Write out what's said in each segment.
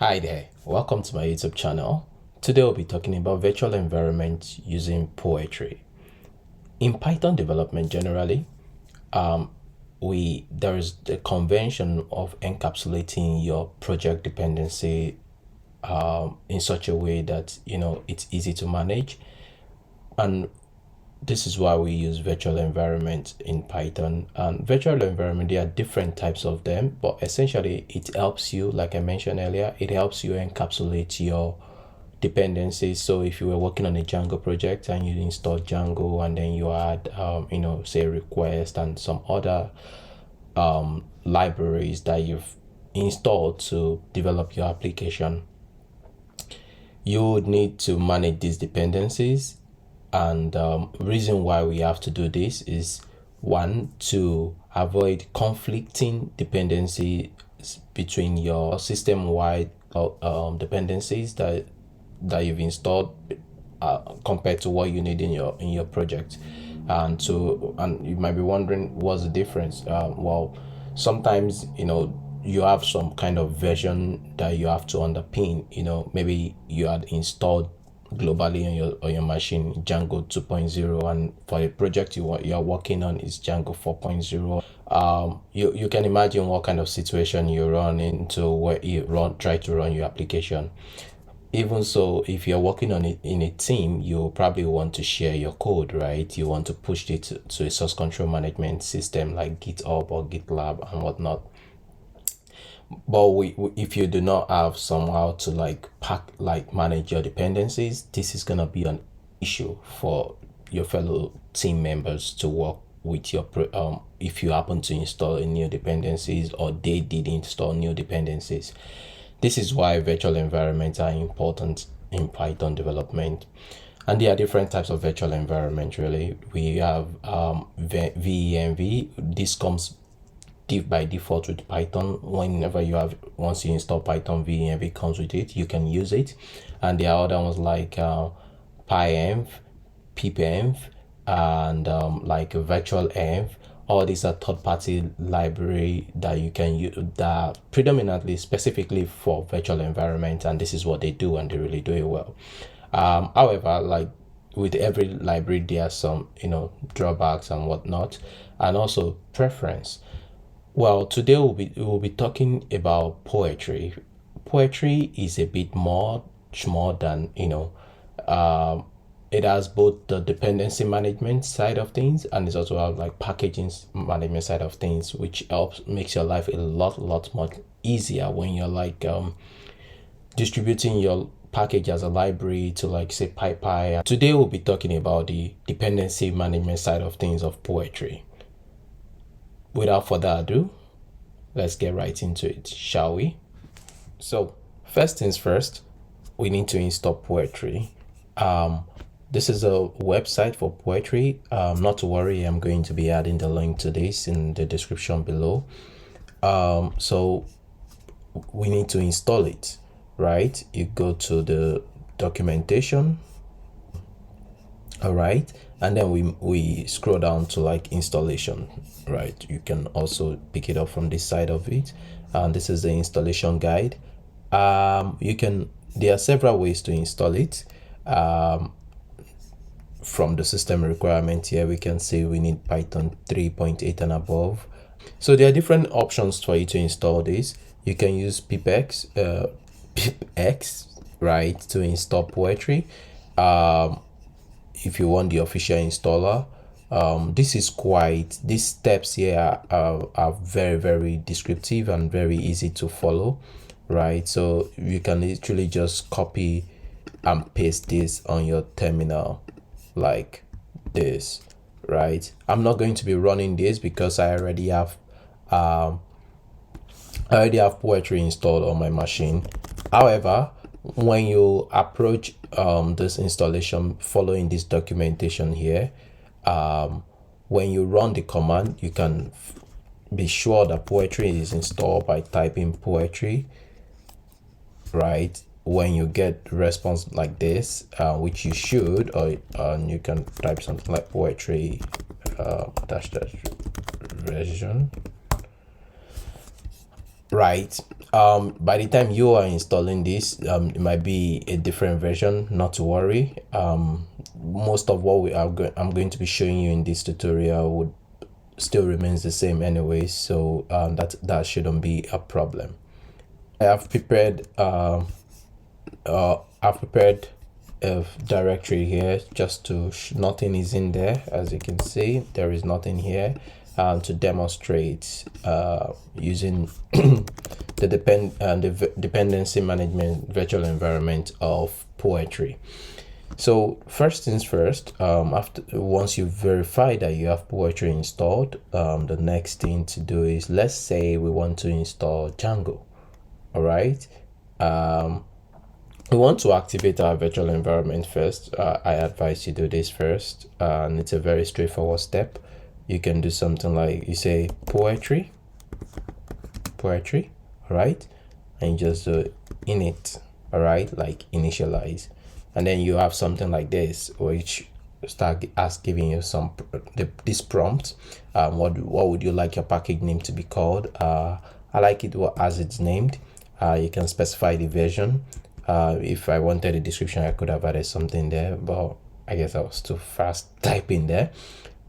Hi there, welcome to my YouTube channel. Today we'll be talking about virtual environments using poetry. In Python development generally, there is the convention of encapsulating your project dependency in such a way that it's easy to manage, and this is why we use virtual environment in Python. And virtual environment, there are different types of them, but essentially it helps you, like I mentioned earlier, it helps you encapsulate your dependencies. So if you were working on a Django project and you install Django and then you add say request and some other libraries that you've installed to develop your application, you would need to manage these dependencies. And reason why we have to do this is, one, to avoid conflicting dependencies between your system-wide dependencies that you've installed compared to what you need in your project. And you might be wondering, what's the difference? Well, sometimes you have some kind of version that you have to underpin. Maybe you had installed globally on your machine Django 2.0, and for a project you're working on is Django 4.0. You can imagine what kind of situation you run into where you try to run your application. Even so, if you're working on it in a team, you probably want to share your code, right? You want to push it to a source control management system like GitHub or GitLab and whatnot. But if you do not have somehow to manage your dependencies, this is gonna be an issue for your fellow team members to work with your if you happen to install a new dependencies or they did install new dependencies. This is why virtual environments are important in Python development. And there are different types of virtual environment. Really, we have VENV. This comes by default with Python. Once you install Python, VENV comes with it. You can use it. And there are other ones like PyEnv, pipenv, and like virtual env. All these are third-party library that you can use, that predominantly specifically for virtual environment, and this is what they do, and they really do it well. However, like with every library, there are some drawbacks and whatnot, and also preference. Well, today we'll be talking about poetry. Poetry is a bit much more than it has both the dependency management side of things, and it's also have like packaging management side of things, which makes your life a lot much easier when you're like distributing your package as a library to like say PyPy. Today we'll be talking about the dependency management side of things of poetry. Without further ado, let's get right into it, shall we? So first things first, we need to install poetry. This is a website for poetry. Not to worry, I'm going to be adding the link to this in the description below. So we need to install it, right? You go to the documentation, all right, and then we scroll down to like installation, right? You can also pick it up from this side of it, and this is the installation guide. There are several ways to install it. From the system requirement here, we can see we need Python 3.8 and above. So there are different options for you to install this. You can use pipx, right, to install poetry. If you want the official installer, these steps here are very descriptive and very easy to follow, right? So you can literally just copy and paste this on your terminal like this, right? I'm not going to be running this because I already have poetry installed on my machine. However, when you approach this installation following this documentation here, when you run the command, you can be sure that poetry is installed by typing poetry, right? When you get response like this, which you should, or you can type something like poetry dash version, right? By the time you are installing this, it might be a different version. Not to worry. Most of what I'm going to be showing you in this tutorial would still remains the same anyway, so that shouldn't be a problem. I have prepared I've prepared a directory here just to nothing is in there. As you can see, there is nothing here, to demonstrate using the dependency management virtual environment of Poetry. So first things first, once you verify that you have Poetry installed, the next thing to do is, let's say we want to install Django. All right. We want to activate our virtual environment first. I advise you do this first, and it's a very straightforward step. You can do something like, you say poetry, all right, and you just do init, all right, like initialize, and then you have something like this, which start giving you this prompt. What would you like your package name to be called? I like it as it's named. You can specify the version. If I wanted a description, I could have added something there, but I guess I was too fast typing there.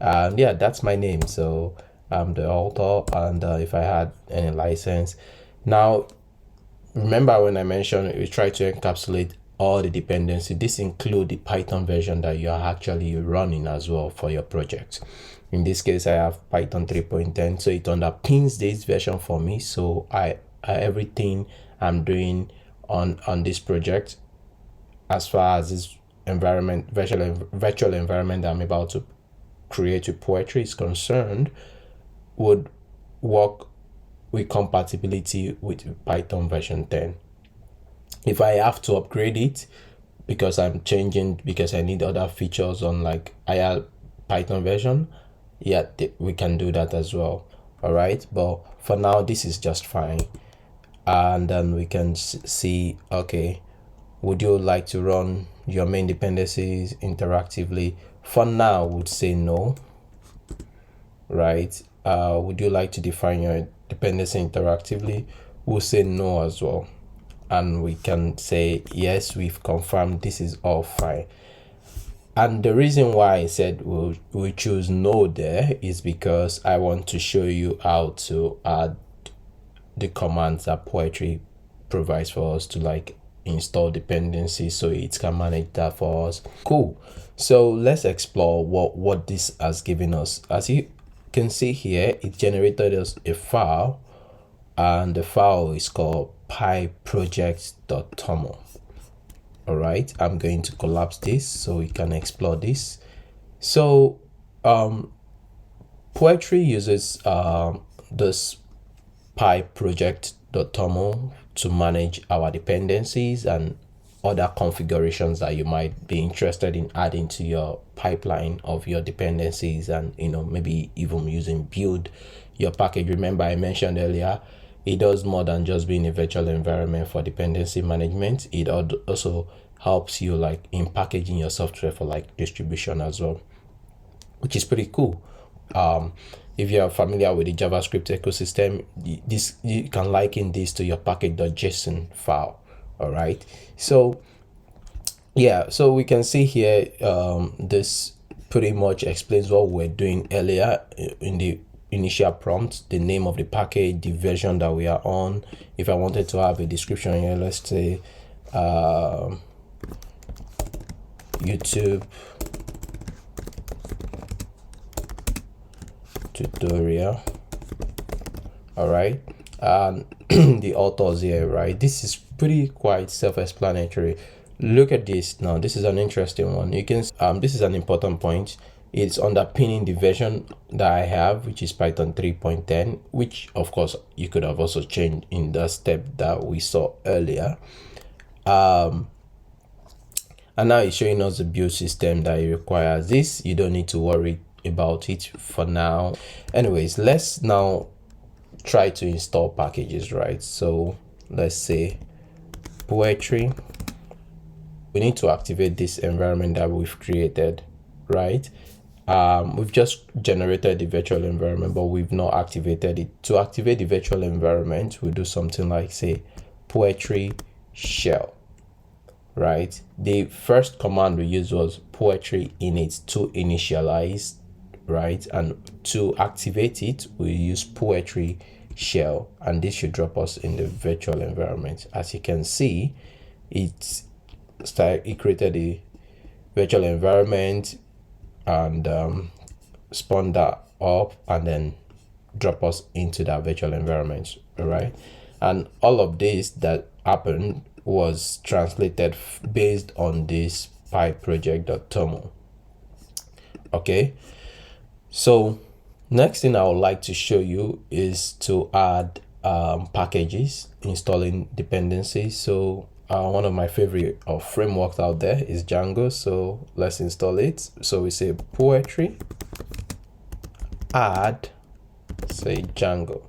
Yeah, that's my name, so I'm the author. And if I had any license, now remember when I mentioned we try to encapsulate all the dependency. This includes the Python version that you are actually running as well for your project. In this case, I have Python 3.10, so it underpins this version for me. So everything I'm doing on this project, as far as this environment, virtual environment that I'm about to create with Poetry is concerned, would work with compatibility with Python version 10. If I have to upgrade it because I'm changing, because I need other features on like higher Python version, yeah, we can do that as well. All right, but for now this is just fine. And then we can see, okay, would you like to run your main dependencies interactively? For now, would say no, right? Would you like to define your dependency interactively? We'll say no as well. And we can say, yes, we've confirmed this is all fine. And the reason why I said we choose no there is because I want to show you how to add the commands that Poetry provides for us to like install dependencies, so it can manage that for us. Cool. So let's explore what this has given us. As you can see here, it generated us a file, and the file is called pyproject.toml. all right, I'm going to collapse this so we can explore this. So Poetry uses this pyproject.toml to manage our dependencies and other configurations that you might be interested in adding to your pipeline of your dependencies, and maybe even using build your package. Remember, I mentioned earlier, it does more than just being a virtual environment for dependency management. It also helps you like in packaging your software for like distribution as well, which is pretty cool. If you're familiar with the JavaScript ecosystem, you can liken this to your package.json file. All right, so yeah, so we can see here, this pretty much explains what we're doing earlier in the initial prompt: the name of the package, the version that we are on. If I wanted to have a description here, let's say YouTube tutorial, all right, and the authors here, right? This is pretty quite self-explanatory. Look at this now. This is an interesting one. You can this is an important point. It's underpinning the version that I have, which is Python 3.10, which of course you could have also changed in the step that we saw earlier. And now it's showing us the build system that it requires. This, you don't need to worry about it for now. Anyways, let's now try to install packages, right? So let's say Poetry. We need to activate this environment that we've created, right? We've just generated the virtual environment, but we've not activated it. To activate the virtual environment, we'll do something like, say, poetry shell, right? The first command we used was poetry init to initialize, right? And to activate it, we use poetry shell, and this should drop us in the virtual environment. As you can see, it created the virtual environment and spawn that up and then drop us into that virtual environment. All right, and all of this that happened was translated based on this PyProject.toml. Okay, so next thing I would like to show you is to add packages, installing dependencies. So one of my favorite frameworks out there is Django, so let's install it. So we say poetry add, say Django.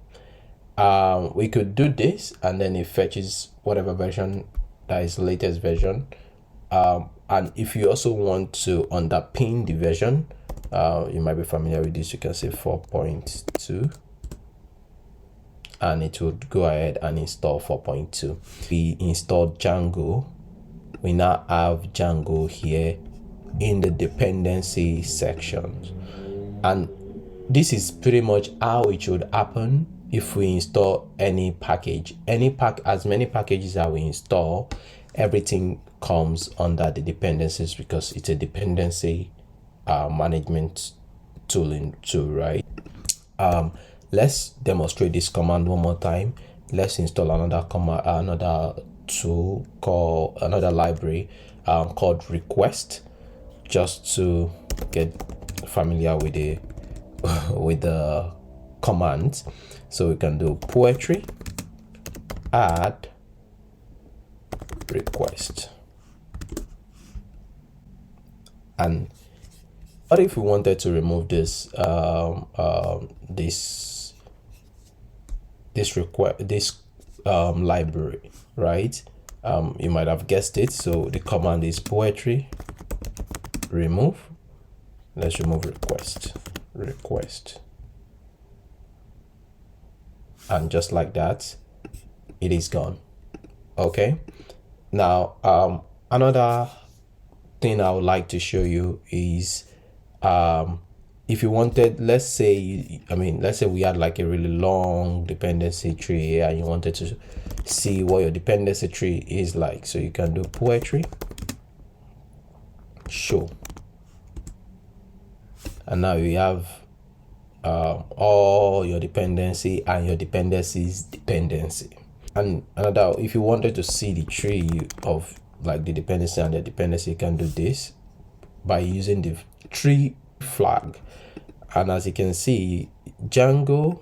We could do this and then it fetches whatever version that is the latest version, and if you also want to underpin the version, you might be familiar with this, you can say 4.2, and it would go ahead and install 4.2. We installed Django. We now have Django here in the dependency section, and this is pretty much how it should happen if we install any package. As many packages as we install, everything comes under the dependencies because it's a dependency management tooling tool, right? Let's demonstrate this command one more time. Let's install another command, another tool called another library called request, just to get familiar with the with the commands. So we can do poetry add request. And what if we wanted to remove this library, right? You might have guessed it. So the command is poetry remove. Let's remove request, and just like that, it is gone. Okay, now another thing I would like to show you is if you wanted, let's say we had like a really long dependency tree here and you wanted to see what your dependency tree is like. So you can do poetry show, and now you have all your dependency and your dependency's dependency. And another, if you wanted to see the tree of like the dependency and the dependency, you can do this by using the tree flag. And as you can see, Django,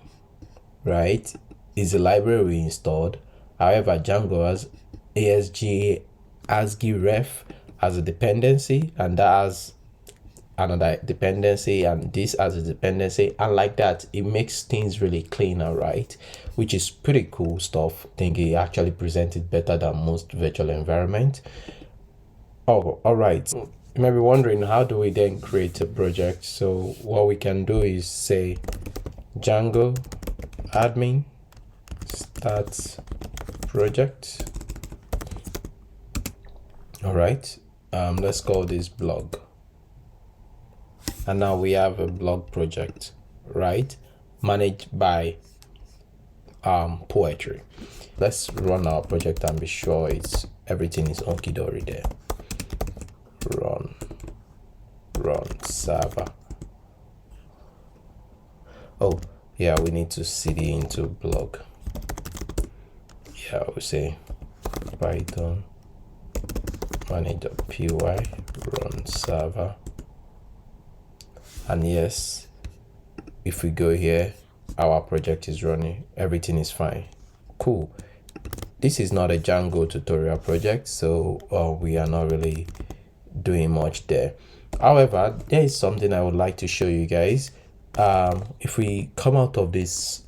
right, is a library we installed. However, Django has ASCII ref as a dependency, and that has another dependency, and this as a dependency, and like that, it makes things really cleaner, right? Which is pretty cool stuff. I think it actually presented better than most virtual environment. Oh, all right. You might be wondering, how do we then create a project? So what we can do is say Django admin start project. All right, let's call this blog, and now we have a blog project, right, managed by poetry. Let's run our project and be sure everything is hunky-dory there. Run server. Oh yeah, we need to cd into blog. Yeah, we say python manage.py run server, and yes, if we go here, our project is running, everything is fine. Cool. This is not a Django tutorial project, so we are not really doing much there. However, there is something I would like to show you guys. If we come out of this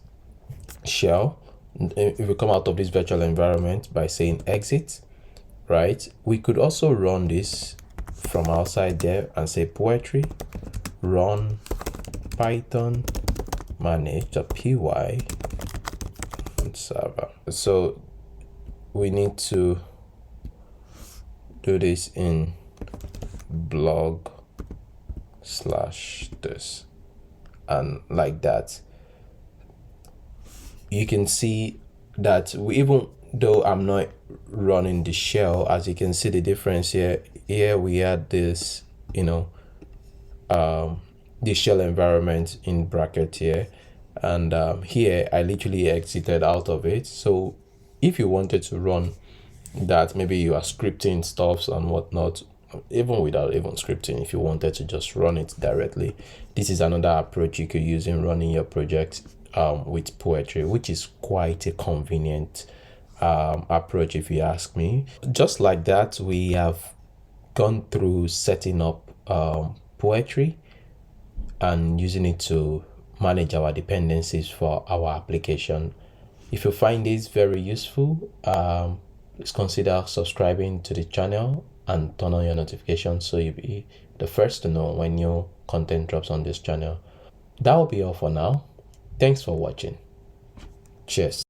shell, if we come out of this virtual environment by saying exit, right, we could also run this from outside there and say poetry run python manage.py server. So we need to do this in blog / this, and like that. You can see that even though I'm not running the shell, as you can see the difference here we had this, the shell environment in bracket here, and here I literally exited out of it. So if you wanted to run that, maybe you are scripting stuffs and whatnot, even without even scripting, if you wanted to just run it directly, this is another approach you could use in running your project with Poetry, which is quite a convenient approach if you ask me. Just like that, we have gone through setting up Poetry and using it to manage our dependencies for our application. If you find this very useful, please consider subscribing to the channel and turn on your notifications so you'll be the first to know when new content drops on this channel. That will be all for now. Thanks for watching. Cheers.